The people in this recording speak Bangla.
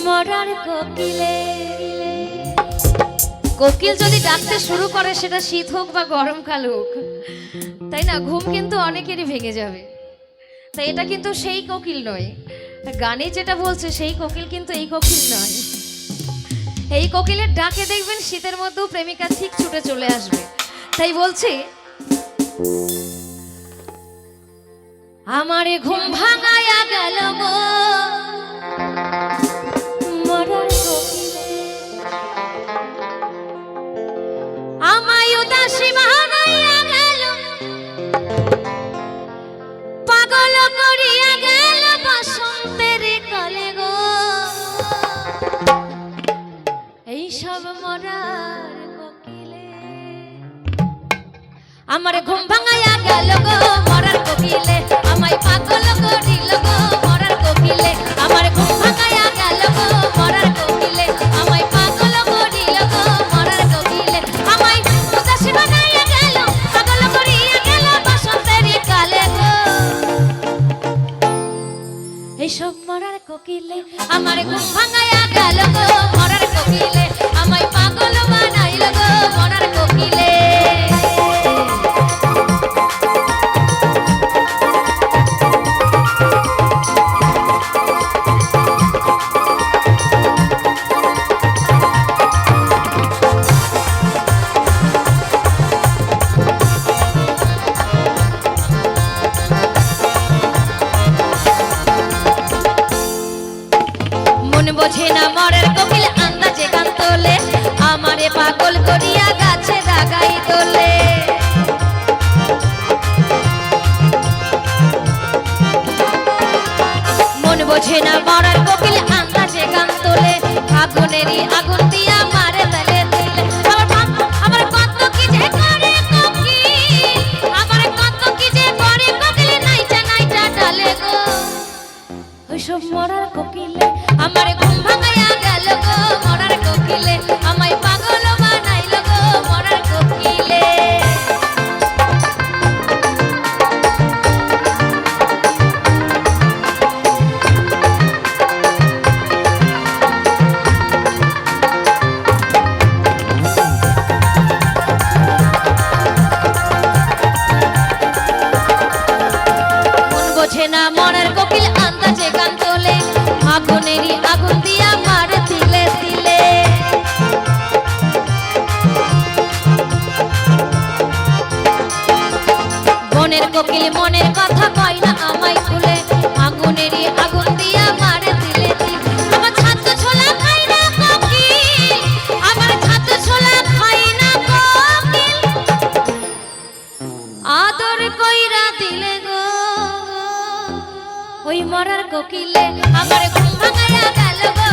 মরার কোকিলে। কোকিল যদি ডাকতে শুরু করে সেটা শীত হোক বা গরমকাল হোক, তাই না, ঘুম কিন্তু অনেকেরই ভেঙে যাবে। তাই এটা কিন্তু সেই কোকিল নয়, গানে যেটা বলছে সেই কোকিল কিন্তু এই কোকিল নয়। এই কোকিলের ডাকে দেখবেন শীতের মধ্যেও প্রেমিকা ঠিক ছুটে চলে আসবে। তাই বলছি, আমারে ঘুম ভাঙায়া গেল গো মরার কোকিলে, আমায় উদাসী বানাইয়া গেল, পাগল করিয়া গেল বসন্তের কালে গো। এই সব মরার কোকিলে, আমারে ঘুম ভাঙাইয়া গেল গো মরার কোকিলে, আমায় পাগল করিল গো মরার কোকিলে, আমার ঘুম ভাঙাইয়া গেল গো মরার কোকিলে, আমায় পাগল করিল গো মরার কোকিলে, আমায় উদাসী বানাইয়া গেল, পাগল করিয়া গেল বসন্তের কালে গো। এইসব মরার কোকিলে, আমার ঘুম ভাঙাইয়া গেল গো মরার কোকিলে, আমায় পাগল বানাইল গো মরার কোকিলে। বোঝে না মরের কোকিল আন্দাজে গান তোলে, আমারে পাগল করিয়া গাছে দাগাই তোলে। মন বোঝে না মরার কোকিল আন্দাজে গান তোলে, আগুনেরই আগুন দিয়া মারে তালে দিলে। আমার কত কি যে করে কোকিল, আমার কত কি যে করে কোকিল, নাইটা নাইটা ডালে গো। ওইসব মরার কোকিলে, আমারে ঘুম ভাঙাইয়া গেল গো মরার কোকিলে, আমায় পাগল বানাইল গো মরার কোকিলে। মন বোঝে না মরার কোকিল আন্দাজে গান তোলে, আগুনেরই আগুন দিয়া মারে তিলে তিলে। মনের কোকিল মনের কথা কয় না আমায় খুলে, আগুনেরই আগুন দিয়া মারে তিলে তিলে। আমার ছাত্র ছোলা খাই না কোকিল, আমার ছাত্র ছোলা খাই না কোকিল, আদর কইরা দিলে গো ওই মরার কোকিলে, আমার ঘুম ভাঙাইয়া গেল গো